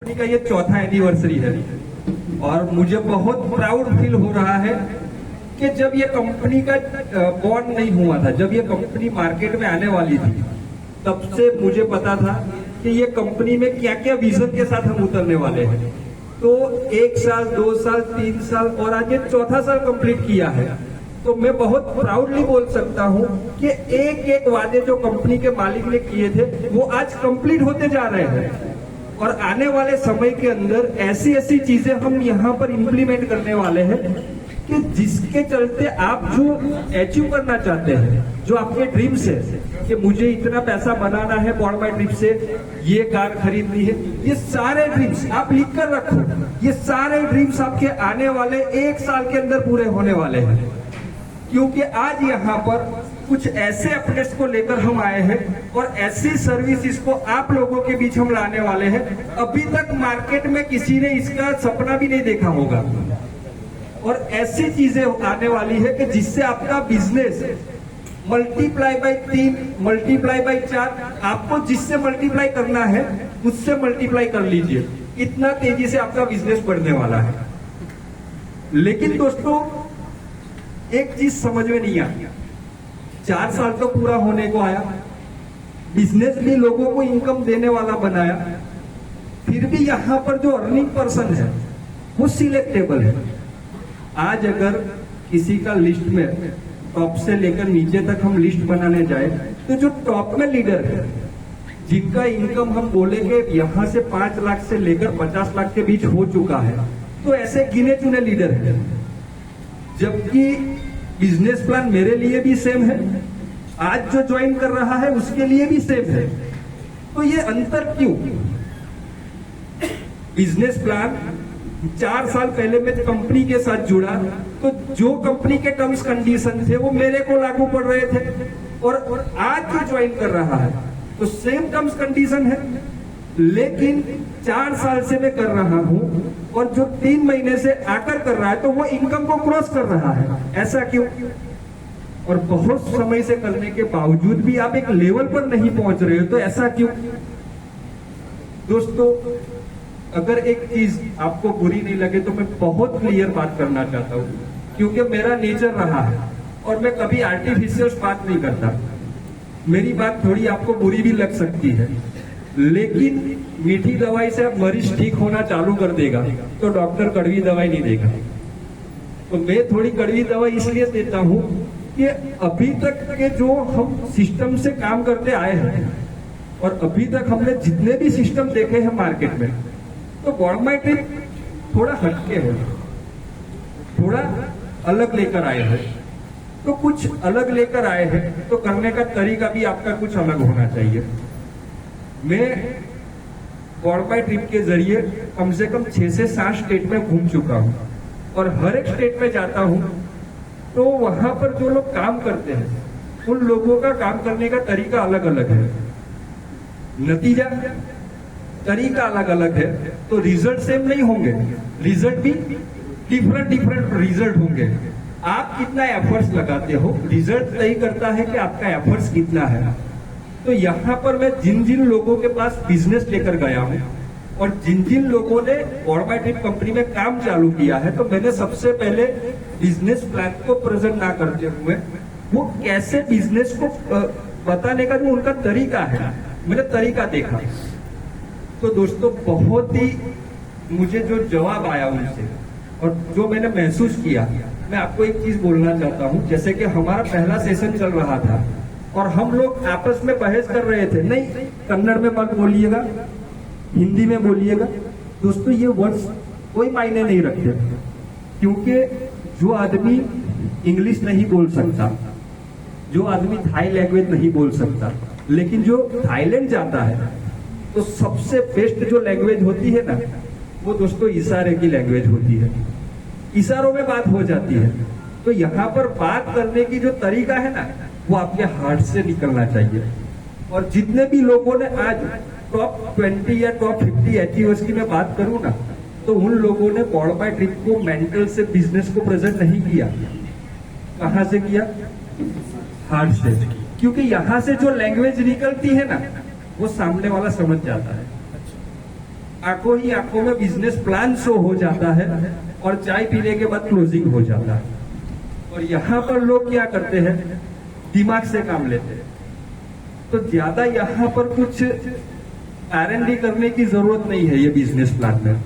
Company का ये चौथा एनिवर्सरी है और मुझे बहुत प्राउड फील हो रहा है कि जब ये कंपनी का बॉन्ड नहीं हुआ था, जब ये कंपनी मार्केट में आने वाली थी, तब से मुझे पता था कि ये कंपनी में क्या क्या विजन के साथ हम उतरने वाले हैं। तो 1 साल, 2 साल, 3 साल और आज ये चौथा साल कंप्लीट किया है। तो मैं बहुत प्राउडली बोल सकता हूँ कि एक एक वादे जो कंपनी के मालिक ने किए थे वो आज कंप्लीट होते जा रहे हैं और आने वाले समय के अंदर ऐसी ऐसी चीजें हम यहाँ पर इम्प्लीमेंट करने वाले हैं कि जिसके चलते आप जो अचीव करना चाहते हैं, जो आपके ड्रीम्स है कि मुझे इतना पैसा बनाना है बॉन्ड बाय ट्रिप से, ये कार खरीदनी है, ये सारे ड्रीम्स आप लिख कर रखो। ये सारे ड्रीम्स आपके आने वाले 1 साल के अंदर पूरे होने वाले हैं, क्योंकि आज यहाँ पर कुछ ऐसे अपडेट्स को लेकर हम आए हैं और ऐसी सर्विसेज को आप लोगों के बीच हम लाने वाले हैं। अभी तक मार्केट में किसी ने इसका सपना भी नहीं देखा होगा और ऐसी चीजें आने वाली है कि जिससे आपका business multiply by 3, multiply by 4, आपको जिससे मल्टीप्लाई करना है उससे मल्टीप्लाई कर लीजिए। इतना तेजी से आपका बिजनेस बढ़ने वाला है। लेकिन दोस्तों एक चीज समझ में नहीं आई, 4 साल तो पूरा होने को आया, बिजनेस भी लोगों को इनकम देने वाला बनाया, फिर भी यहाँ पर जो अर्निंग पर्सन है वो सिलेक्टेबल है। आज अगर किसी का लिस्ट में टॉप से लेकर नीचे तक हम लिस्ट बनाने जाए तो जो टॉप में लीडर है, जिनका इनकम हम बोलेंगे यहाँ से 5 लाख से लेकर 50 लाख के बीच हो चुका है, तो ऐसे गिने चुने लीडर है। जबकि बिजनेस प्लान मेरे लिए भी सेम है, आज जो ज्वाइन कर रहा है उसके लिए भी सेम है। तो ये अंतर क्यों? बिजनेस प्लान 4 साल पहले मैं कंपनी के साथ जुड़ा तो जो कंपनी के टर्म्स कंडीशन थे वो मेरे को लागू पड़ रहे थे और आज जो ज्वाइन कर रहा है तो सेम टर्म्स कंडीशन है, लेकिन 4 साल से मैं कर रहा हूं और जो 3 महीने से आकर कर रहा है तो वो इनकम को क्रॉस कर रहा है। ऐसा क्यों? और बहुत समय से करने के बावजूद भी आप एक लेवल पर नहीं पहुंच रहे हो, तो ऐसा क्यों? दोस्तों अगर एक चीज आपको बुरी नहीं लगे तो मैं बहुत क्लियर बात करना चाहता हूं, क्योंकि मेरा नेचर रहा है और मैं कभी आर्टिफिशियल बात नहीं करता। मेरी बात थोड़ी आपको बुरी भी लग सकती है, लेकिन मीठी दवाई से अब मरीज ठीक होना चालू कर देगा तो डॉक्टर कड़वी दवाई नहीं देगा। तो मैं थोड़ी कड़वी दवाई इसलिए देता हूं कि अभी तक के जो हम सिस्टम से काम करते आए हैं और अभी तक हमने जितने भी सिस्टम देखे हैं मार्केट में, तो बॉन्ड बाय ट्रिप थोड़ा हटके है, थोड़ा अलग लेकर आए हैं। तो कुछ अलग लेकर आए हैं तो करने का तरीका भी आपका कुछ अलग होना चाहिए। मैं बॉन्ड बाय ट्रिप के जरिए कम से कम 6 से 7 स्टेट में घूम चुका हूं और हर एक स्टेट में जाता हूं तो वहां पर जो लोग काम करते हैं उन लोगों का काम करने का तरीका अलग अलग है, नतीजा तरीका अलग अलग है, तो रिजल्ट सेम नहीं होंगे, रिजल्ट भी डिफरेंट रिजल्ट होंगे। आप कितना एफर्ट्स लगाते हो, रिजल्ट तय करता है कि आपका एफर्ट्स कितना है। तो यहाँ पर मैं जिन जिन लोगों के पास बिजनेस लेकर गया हूँ और जिन जिन लोगों ने बॉन्ड बाय ट्रिप कंपनी में काम चालू किया है, तो मैंने सबसे पहले बिजनेस प्लान को प्रेजेंट ना करते हुए वो कैसे बिजनेस को बताने का जो उनका तरीका है, मैंने तरीका देखा। तो दोस्तों बहुत ही मुझे जो जवाब आया उनसे और जो मैंने महसूस किया, मैं आपको एक चीज बोलना चाहता हूँ। जैसे कि हमारा पहला सेशन चल रहा था और हम लोग आपस में बहस कर रहे थे, नहीं कन्नड़ में मत बोलिएगा, हिंदी में बोलिएगा। दोस्तों ये वर्ड्स कोई मायने नहीं रखते, क्योंकि जो आदमी इंग्लिश नहीं बोल सकता, जो आदमी थाई लैंग्वेज नहीं बोल सकता, लेकिन जो थाईलैंड जाता है तो सबसे बेस्ट जो लैंग्वेज होती है ना, वो दोस्तों इशारे की लैंग्वेज होती है। इशारों में बात हो जाती है। तो यहाँ पर बात करने की जो तरीका है ना, वो आपके हार्ट से निकलना चाहिए। और जितने भी लोगों ने आज टॉप 20 या टॉप 50 अचीवर्स की मैं बात करूं ना, तो उन लोगों ने बॉन्ड बाय ट्रिप को मेंटल से बिजनेस को प्रेजेंट नहीं किया। कहां से किया? हार्ट से। क्योंकि यहां से जो लैंग्वेज निकलती है ना, वो सामने वाला समझ जाता है। आंखों ही आंखों में बिजनेस प्लान शो हो जाता है और चाय पीने के बाद क्लोजिंग हो जाता है। और यहाँ पर लोग क्या करते हैं, दिमाग से काम लेते हैं। तो ज्यादा यहाँ पर कुछ R&D करने की जरूरत नहीं है ये बिजनेस प्लान में।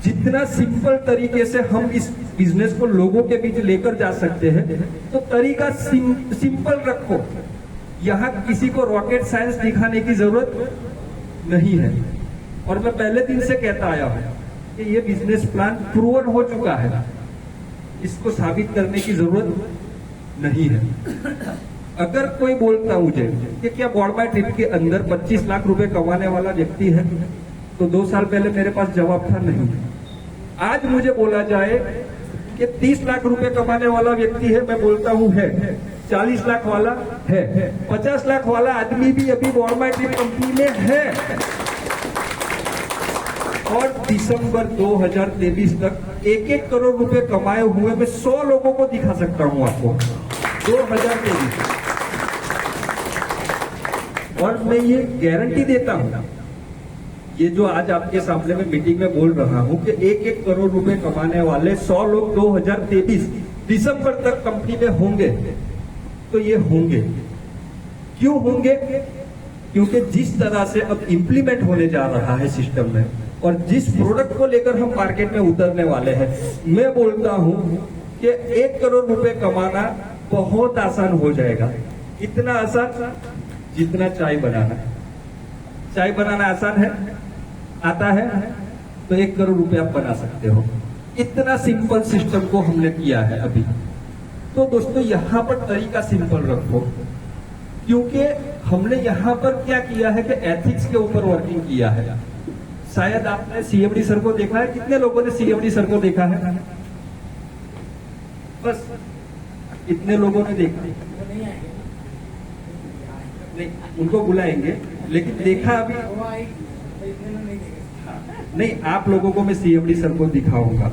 जितना सिंपल तरीके से हम इस बिजनेस को लोगों के बीच लेकर जा सकते हैं, तो तरीका सिंपल रखो। यहाँ किसी को रॉकेट साइंस दिखाने की जरूरत नहीं है। और मैं पहले दिन से कहता आया हूं कि ये बिजनेस प्लान प्रूवन हो चुका है, इसको साबित करने की जरूरत नहीं है। अगर कोई बोलता मुझे कि क्या बॉर्डमाई ट्रिप के अंदर 25 लाख रुपए कमाने वाला व्यक्ति है, तो 2 साल पहले मेरे पास जवाब था नहीं। आज मुझे बोला जाए कि 30 लाख रुपए कमाने वाला व्यक्ति है, मैं बोलता हूं है। 40 लाख वाला है, 50 लाख वाला आदमी भी अभी बॉर्डमाई ट्रिप कंपनी में है। और दिसंबर 2023 तक 1-1 करोड़ रुपए कमाए हुए मैं 100 लोगों को दिखा सकता हूं आपको। 2023। और मैं ये गारंटी देता हूं, ये जो आज आपके सामने में मीटिंग में बोल रहा हूं कि 1-1 करोड़ रुपए कमाने वाले 100 लोग 2023 दिसंबर तक कंपनी में होंगे। तो ये होंगे, क्यों होंगे? क्योंकि जिस तरह से अब इंप्लीमेंट होने जा रहा है सिस्टम में, और जिस प्रोडक्ट को लेकर हम मार्केट में उतरने वाले हैं, मैं बोलता हूं कि 1 करोड़ रुपए कमाना बहुत आसान हो जाएगा। इतना आसान जितना चाय बनाना। चाय बनाना आसान है, आता है, तो 1 करोड़ रुपए आप बना सकते हो। इतना सिंपल सिस्टम को हमने किया है अभी। तो दोस्तों यहाँ पर तरीका सिंपल रखो, क्योंकि हमने यहाँ पर क्या किया है कि एथिक्स के ऊपर वर्किंग किया है। शायद आपने CMD सर को देखा है। कितने लोगों ने CMD सर को देखा है? बस इतने लोगों ने देखा नहीं, उनको बुलाएंगे, लेकिन देखा अभी नहीं। आप लोगों को मैं CMD सर को दिखाऊंगा,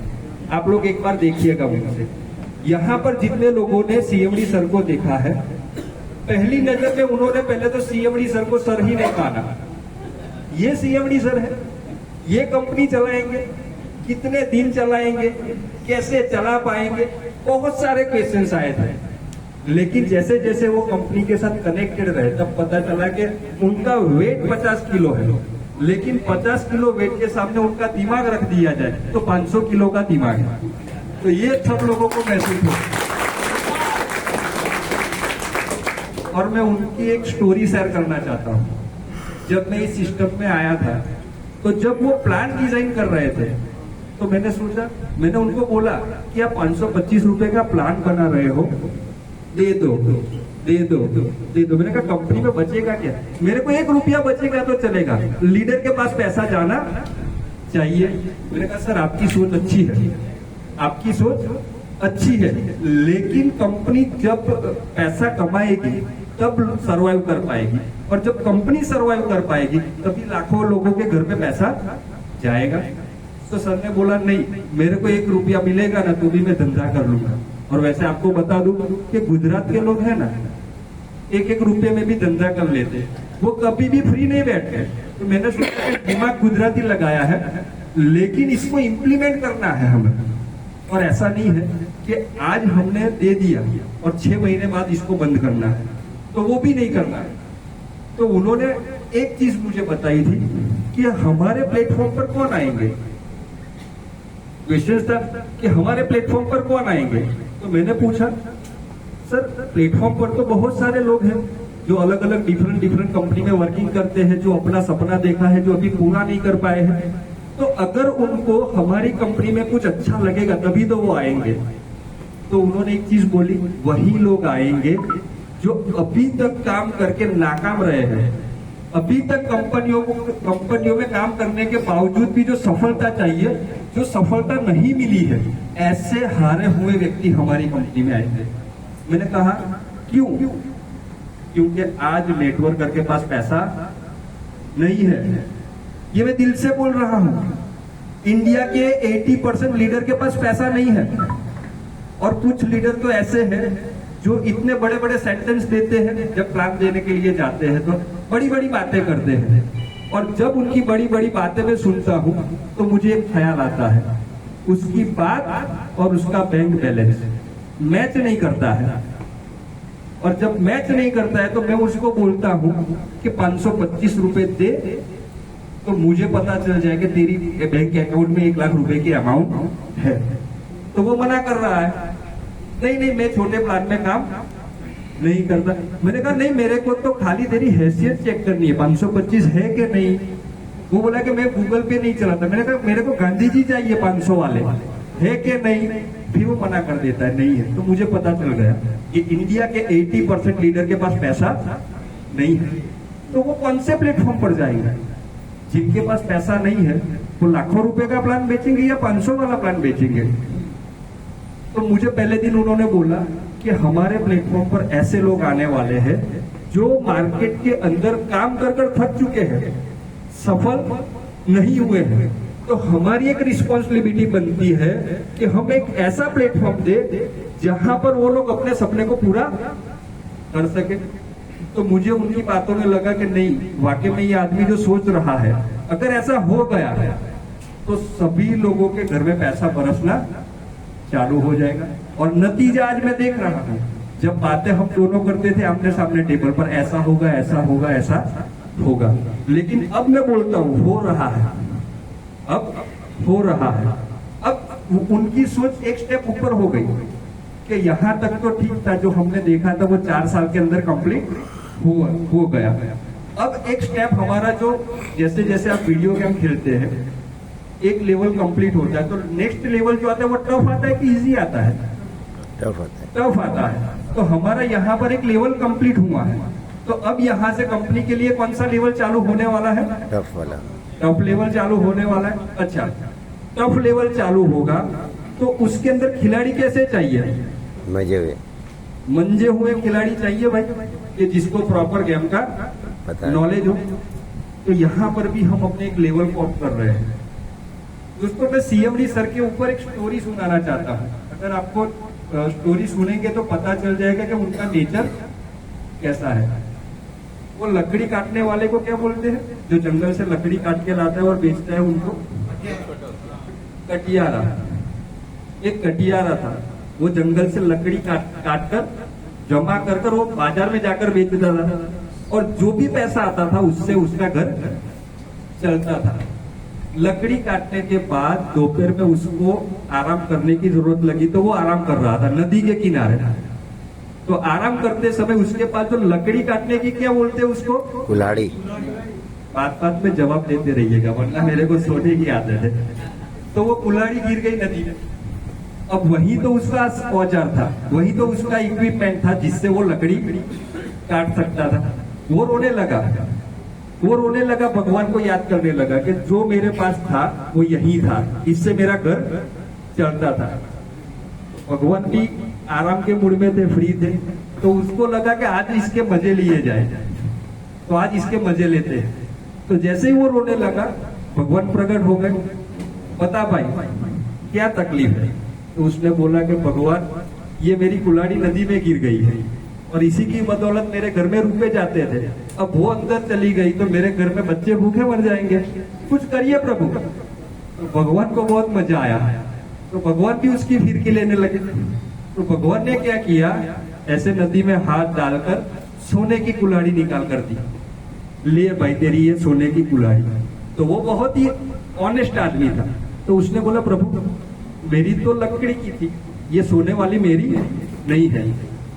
आप लोग एक बार देखिएगा मुझसे। यहाँ पर जितने लोगों ने CMD सर को देखा है, पहली नजर में उन्होंने पहले तो CMD सर को सर ही नहीं माना। ये CMD सर है, ये कंपनी चलाएंगे, कितने दिन चलाएंगे, कैसे चला पाएंगे, बहुत सारे क्वेश्चंस आए थे। लेकिन जैसे जैसे वो कंपनी के साथ कनेक्टेड रहे, तब पता चला कि उनका वेट 50 किलो है, लेकिन 50 किलो वेट के सामने उनका दिमाग रख दिया जाए तो 500 किलो का दिमाग है। तो ये सब लोगों को महसूस हो। और मैं उनकी एक स्टोरी शेयर करना चाहता हूँ। जब मैं इस सिस्टम में आया था, तो जब वो प्लान डिजाइन कर रहे थे, तो मैंने सोचा, मैंने उनको बोला कि आप 525 रुपए का प्लान बना रहे हो, दे दो दे दो दे दो। मैंने कहा कंपनी में बचेगा क्या? मेरे को 1 रुपया बचेगा तो चलेगा, लीडर के पास पैसा जाना चाहिए। मैंने कहा सर आपकी सोच अच्छी है, आपकी सोच अच्छी है, लेकिन कंपनी जब पैसा कमाएगी तब सरवाइव कर पाएगी, और जब कंपनी सरवाइव कर पाएगी तभी लाखों लोगों के घर पे पैसा जाएगा। तो सर ने बोला नहीं, मेरे को 1 रुपया मिलेगा ना तो भी मैं धंधा कर लूंगा। और वैसे आपको बता दूं कि गुजरात के लोग हैं ना, 1-1 रुपये में भी धंधा कर लेते, वो कभी भी फ्री नहीं बैठते। तो मैंने सोचा कि दिमाग गुजराती लगाया है, लेकिन इसको इम्प्लीमेंट करना है हमें। और ऐसा नहीं है कि आज हमने दे दिया और 6 महीने बाद इसको बंद करना है, तो वो भी नहीं करना है। तो उन्होंने एक चीज मुझे बताई थी कि हमारे प्लेटफॉर्म पर कौन आएंगे। क्वेश्चन था कि हमारे प्लेटफॉर्म पर कौन आएंगे। तो मैंने पूछा, सर प्लेटफॉर्म पर तो बहुत सारे लोग हैं जो अलग अलग डिफरेंट कंपनी में वर्किंग करते हैं, जो अपना सपना देखा है, जो अभी पूरा नहीं कर पाए हैं। तो अगर उनको हमारी कंपनी में कुछ अच्छा लगेगा तभी तो वो आएंगे। तो उन्होंने एक चीज बोली, वही लोग आएंगे जो अभी तक काम करके नाकाम रहे हैं, अभी तक कंपनियों में काम करने के बावजूद भी जो सफलता चाहिए, जो सफलता नहीं मिली है, ऐसे हारे हुए व्यक्ति हमारी कंपनी में आएंगे। मैंने कहा क्यों? क्योंकि आज नेटवर्कर के पास पैसा नहीं है। ये मैं दिल से बोल रहा हूं। इंडिया के 80% लीडर के पास पैसा नहीं है, और कुछ लीडर तो ऐसे हैं जो इतने बड़े बड़े सेंटेंस देते हैं, जब प्लान देने के लिए जाते हैं तो बड़ी बड़ी बातें करते हैं, और जब उनकी बड़ी बड़ी बातें मैं सुनता हूँ तो मुझे एक ख्याल आता है, उसकी बात और उसका बैंक बैलेंस मैच नहीं करता है। और जब मैच नहीं करता है तो मैं उसको बोलता हूँ कि 525 रुपए दे, तो मुझे पता चल जाए कि तेरी बैंक अकाउंट में 1 लाख रुपए की अमाउंट है। तो वो मना कर रहा है, नहीं नहीं मैं छोटे प्लान में काम नहीं करता। मैंने कहा नहीं, मेरे को तो खाली तेरी हैसियत चेक करनी है, 525 है कि नहीं। वो बोला कि मैं गूगल पे नहीं चलाता। मैंने कहा मेरे को गांधी जी चाहिए 500 वाले, है कि नहीं। फिर वो मना कर देता है नहीं है। तो मुझे पता चल गया कि इंडिया के 80% लीडर के पास पैसा नहीं है, तो वो कौन से प्लेटफॉर्म पर जाएंगे। जिनके पास पैसा नहीं है वो लाखों रुपए का प्लान बेचेंगे या 500 वाला प्लान बेचेंगे। तो मुझे पहले दिन उन्होंने बोला कि हमारे प्लेटफॉर्म पर ऐसे लोग आने वाले हैं जो मार्केट के अंदर काम कर कर थक चुके हैं, सफल नहीं हुए हैं। तो हमारी एक रिस्पॉन्सिबिलिटी बनती है कि हम एक ऐसा प्लेटफॉर्म दे जहां पर वो लोग अपने सपने को पूरा कर सके। तो मुझे उनकी बातों में लगा कि नहीं, वाकई में ये आदमी जो सोच रहा है, अगर ऐसा हो गया तो सभी लोगों के घर में पैसा बरसना चालू हो जाएगा। और नतीजा आज मैं देख रहा हूं, जब बातें हम दोनों करते थे आमने सामने टेबल पर, ऐसा होगा ऐसा होगा ऐसा होगा, लेकिन अब मैं बोलता हूं हो रहा है, अब हो रहा है। अब उनकी सोच एक स्टेप ऊपर हो गई कि यहां तक तो ठीक था, जो हमने देखा था वो 4 साल के अंदर कंप्लीट हो गया। अब एक स्टेप हमारा, जो जैसे जैसे आप वीडियो गेम खेलते हैं एक लेवल कंप्लीट होता है, तो नेक्स्ट लेवल जो आता है वो टफ आता है कि इजी आता है? टफ आता है। तो हमारा यहाँ पर एक लेवल कंप्लीट हुआ है, तो अब यहाँ से कंपनी के लिए कौन सा लेवल चालू होने वाला है? टफ वाला। टफ लेवल चालू होने वाला है। अच्छा, टफ लेवल चालू होगा तो उसके अंदर खिलाड़ी कैसे चाहिए? मंजे हुए खिलाड़ी चाहिए भाई, कि जिसको प्रॉपर गेम का नॉलेज हो। तो यहाँ पर भी हम अपने एक लेवल को अप कर रहे हैं। दोस्तों, मैं सीएमडी सर के ऊपर एक स्टोरी सुनाना चाहता हूँ। अगर आपको स्टोरी सुनेंगे तो पता चल जाएगा कि उनका नेचर कैसा है। वो लकड़ी काटने वाले को क्या बोलते हैं? जो जंगल से लकड़ी काट के लाता है और बेचता है उनको कटियारा। एक कटियारा था, वो जंगल से लकड़ी काट कर जमा कर वो बाजार में जाकर बेचता था, और जो भी पैसा आता था उससे उसका घर चलता था। लकड़ी काटने के बाद दोपहर में उसको आराम करने की जरूरत लगी, तो वो आराम कर रहा था नदी के किनारे। तो आराम करते समय उसके पास जो लकड़ी काटने की, क्या बोलते हैं उसको? कुल्हाड़ी। बात बात में जवाब देते रहिएगा वरना मेरे को सोने की आदत है। तो वो कुल्हाड़ी गिर गई नदी में। अब वही तो उसका औजार था, वही तो उसका इक्विपमेंट था जिससे वो लकड़ी काट सकता था। वो रोने लगा, भगवान को याद करने लगा कि जो मेरे पास था वो यही था, इससे मेरा घर चलता था। भगवान भी आराम के मूड में थे, फ्री थे, तो उसको लगा कि आज इसके मजे लिए जाए, तो आज इसके मजे लेते हैं। तो जैसे ही वो रोने लगा भगवान प्रकट हो गए। बता भाई क्या तकलीफ है? तो उसने बोला कि भगवान, ये मेरी कुल्हाड़ी नदी में गिर गई है और इसी की बदौलत मेरे घर में रुपए जाते थे, अब वो अंदर चली गई तो मेरे घर में बच्चे भूखे मर जाएंगे, कुछ करिए प्रभु। तो भगवान को बहुत मजा आया, तो भगवान भी उसकी फिरकी लेने लगे। तो भगवान ने क्या किया, ऐसे नदी में हाथ डालकर सोने की कुल्हाड़ी निकाल कर दी, ले भाई तेरी ये सोने की कुल्हाड़ी। तो वो बहुत ही ऑनेस्ट आदमी था, तो उसने बोला प्रभु मेरी तो लकड़ी की थी, ये सोने वाली मेरी नहीं है।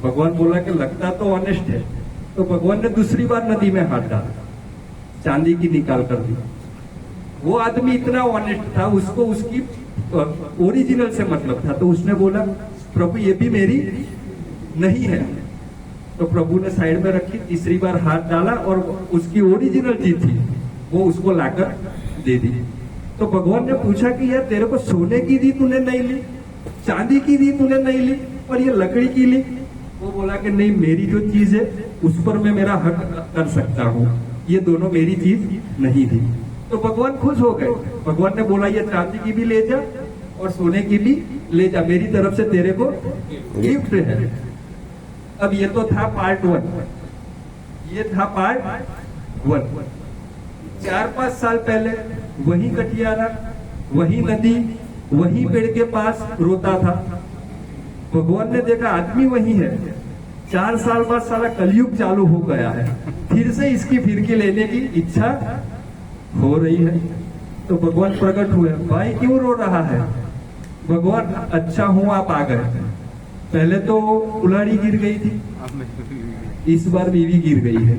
भगवान बोला कि लगता तो ऑनेस्ट है। तो भगवान ने दूसरी बार नदी में हाथ डाला, चांदी की निकाल कर दी। वो आदमी इतना ऑनेस्ट था, उसको उसकी ओरिजिनल से मतलब था, तो उसने बोला प्रभु ये भी मेरी नहीं है। तो प्रभु ने साइड में रखी, तीसरी बार हाथ डाला और उसकी ओरिजिनल चीज थी वो उसको लाकर दे दी। तो भगवान ने पूछा कि यार तेरे को सोने की दी तूने नहीं ली, चांदी की दी तूने नहीं ली, पर ये लकड़ी की ली। वो बोला कि नहीं, मेरी जो चीज है उस पर मैं मेरा हक कर सकता हूँ, ये दोनों मेरी चीज नहीं थी। तो भगवान खुश हो गए। भगवान ने बोला ये चांदी की भी ले जा और सोने की भी ले जा, मेरी तरफ से तेरे को गिफ्ट है। अब ये तो था पार्ट 1, ये था पार्ट 1। 4-5 साल पहले वही कटियारा, वही नदी, वही पेड़ के पास रोता था। भगवान ने देखा आदमी वही है, 4 साल बाद सारा कलयुग चालू हो गया है, फिर से इसकी फिरकी लेने की इच्छा हो रही है। तो भगवान प्रकट हुए, भाई क्यों रो रहा है? भगवान, अच्छा हूं आप आ गए। पहले तो कुल्हाड़ी गिर गई थी, इस बार बीवी गिर गई है।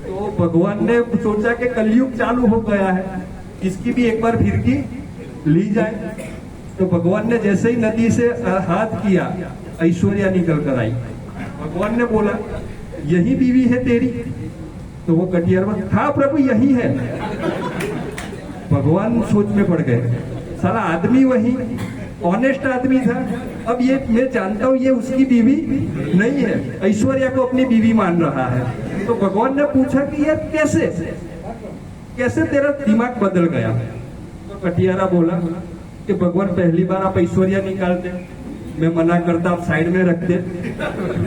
तो भगवान ने सोचा कि कलयुग चालू हो गया है, इसकी भी एक बार फिरकी ली जाए। तो भगवान ने जैसे ही नदी से हाथ किया, ऐश्वर्या निकल कर आई। भगवान ने बोला, यही बीवी है तेरी? तो वो कटियारा, हाँ प्रभु यही है। भगवान सोच में पड़ गए, सारा आदमी वही ऑनेस्ट आदमी था, अब ये मैं जानता हूं ये उसकी बीवी नहीं है, ऐश्वर्या को अपनी बीवी मान रहा है। तो भगवान ने पूछा कि यार कैसे तेरा दिमाग बदल गया? तो कटियारा बोला कि भगवान पहली बार आप ऐश्वर्या निकालते, मैं मना करता, आप साइड में रखते।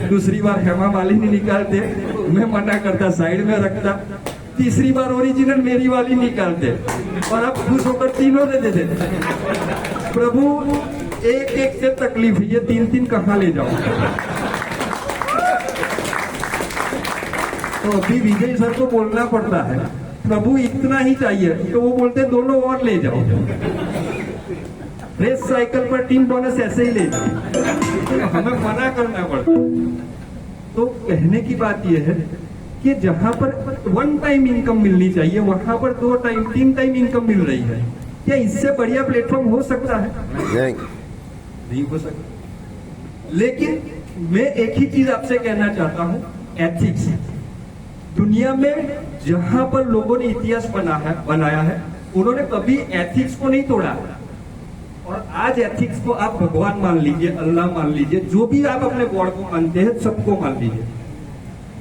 दूसरी बार हेमा मालिनी निकालते, मैं मना करता, साइड में रखता। तीसरी बार ओरिजिनल मेरी वाली निकालते और आप खुश होकर तीनों दे देते। प्रभु एक एक से तकलीफ, ये 3-3 कहाँ ले जाओ? तो अभी विजय सर को बोलना पड़ता है, प्रभु इतना ही चाहिए, तो वो बोलते दोनों और ले जाओ। रेस साइकिल पर टीम बोनस ऐसे ही ले जाओ, तो हमें मना करना पड़ता। तो कहने की बात यह है कि जहां पर 1 टाइम इनकम मिलनी चाहिए, वहां पर 2 टाइम 3 टाइम इनकम मिल रही है। क्या इससे बढ़िया प्लेटफॉर्म हो सकता है? नहीं हो सकता। लेकिन मैं एक ही चीज आपसे कहना चाहता हूं, एथिक्स। दुनिया में जहां पर लोगों ने इतिहास बनाया है, उन्होंने कभी एथिक्स को नहीं तोड़ा। और आज एथिक्स को आप भगवान मान लीजिए, अल्लाह मान लीजिए, जो भी आप अपने गॉड को मानते हैं, सबको मान लीजिए,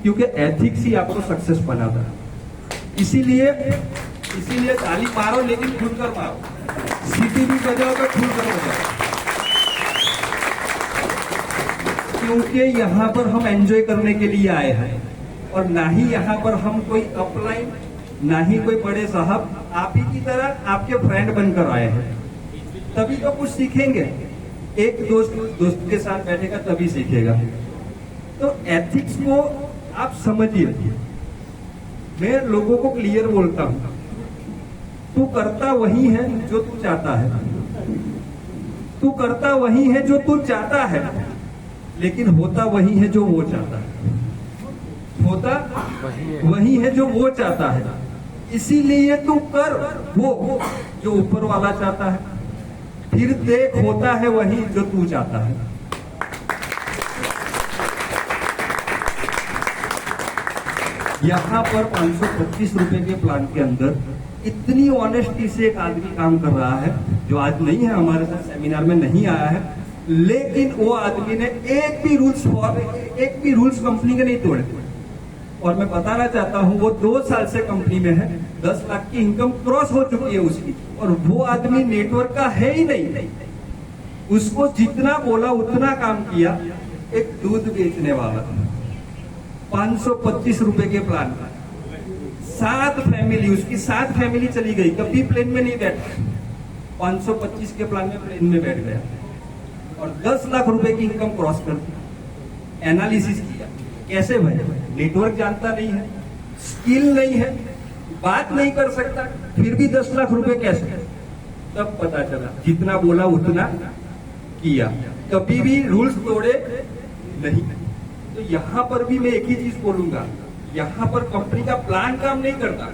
क्योंकि एथिक्स ही आपको सक्सेस बनाता है। इसीलिए ताली मारो, लेकिन खुलकर मारो, सीटी भी बजाओ तो खुलकर बजाओ, क्योंकि यहाँ पर हम एंजॉय करने के लिए आए हैं, और ना ही यहाँ पर हम कोई अपलाइन, ना ही कोई बड़े साहब, आप ही की तरह आपके फ्रेंड बनकर आए हैं। तभी तो कुछ सीखेंगे। एक दोस्त के साथ बैठेगा तभी सीखेगा। तो एथिक्स को आप समझिए। मैं लोगों को क्लियर बोलता हूं, तू करता वही है जो तू चाहता है, तू करता वही है जो तू चाहता है, लेकिन होता वही है जो वो चाहता है, होता वही है जो वो चाहता है। इसीलिए तू कर वो जो ऊपर वाला चाहता है, फिर देख होता है वही जो तू चाहता है। यहाँ पर 525 रुपए के प्लान के अंदर इतनी ऑनेस्टी से एक आदमी काम कर रहा है, जो आज नहीं है हमारे साथ सेमिनार में, नहीं आया है, लेकिन वो आदमी ने एक भी रूल्स कंपनी के नहीं तोड़े। और मैं बताना चाहता हूं, वो 2 साल से कंपनी में है, 10 लाख की इनकम क्रॉस हो चुकी है उसकी, और वो आदमी नेटवर्क का है ही नहीं। उसको जितना बोला उतना काम किया। एक दूध बेचने वाला 525 रुपए के प्लान का, 7 फैमिली, उसकी 7 फैमिली चली गई, कभी प्लेन में नहीं बैठा, 525 के प्लान में प्लेन में बैठ गया, और 10 लाख रुपए की इनकम क्रॉस कर दी। एनालिसिस किया, कैसे भाई? नेटवर्क जानता नहीं है, स्किल नहीं है, बात नहीं कर सकता, फिर भी 10 लाख रुपए कैसे? तब पता चला, जितना बोला उतना किया, कभी भी रूल्स तोड़े नहीं। तो यहाँ पर भी मैं एक ही चीज बोलूंगा, यहाँ पर कंपनी का प्लान काम नहीं करता,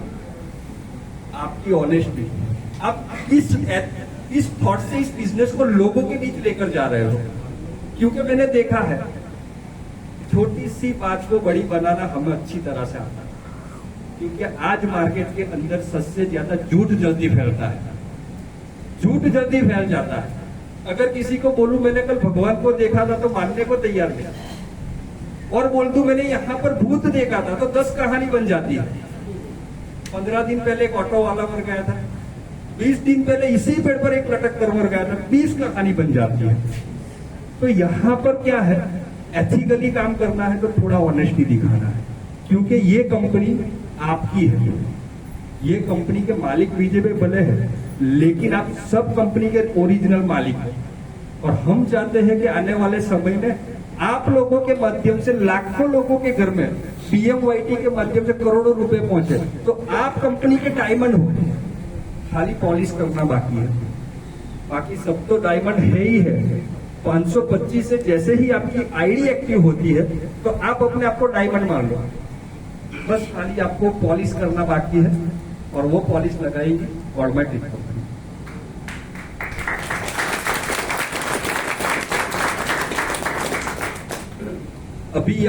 आपकी ऑनेस्टी। आप इस थॉट से इस बिजनेस को लोगों के बीच लेकर जा रहे हो, क्योंकि मैंने देखा है छोटी सी बात को बड़ी बनाना हमें अच्छी तरह से आता है, क्योंकि आज मार्केट के अंदर सबसे ज्यादा झूठ जल्दी फैलता है, झूठ जल्दी फैल जाता है। अगर किसी को बोलूं मैंने कल भगवान को देखा था, तो मानने को तैयार नहीं, और बोल दूं मैंने यहाँ पर भूत देखा था, तो 10 कहानी बन जाती है। 15 दिन पहले एक ऑटो वाला मर गया था, 20 दिन पहले इसी पेड़ पर एक लटक कर मर गया था, 20 कहानी बन जाती है। तो यहाँ पर क्या है, एथिकली काम करना है तो थोड़ा ऑनेस्टी दिखाना है, क्योंकि ये कंपनी आपकी है। ये कंपनी के मालिक बीजेपी भले हैं, लेकिन आप सब कंपनी के ओरिजिनल मालिक हैं। और हम चाहते हैं कि आने वाले समय में आप लोगों के माध्यम से लाखों लोगों के घर में पीएमवाईटी के माध्यम से करोड़ों रुपए पहुंचे। तो आप कंपनी के डायमंड हो, खाली पॉलिश करना बाकी है, बाकी सब तो डायमंड है ही है। 525 से जैसे ही आपकी आईडी एक्टिव होती है तो आप अपने आप को डायमंड मान लो, बस खाली आपको पॉलिश करना बाकी है और वो पॉलिश लगाएगी गवर्नमेंट कंपनी। अभी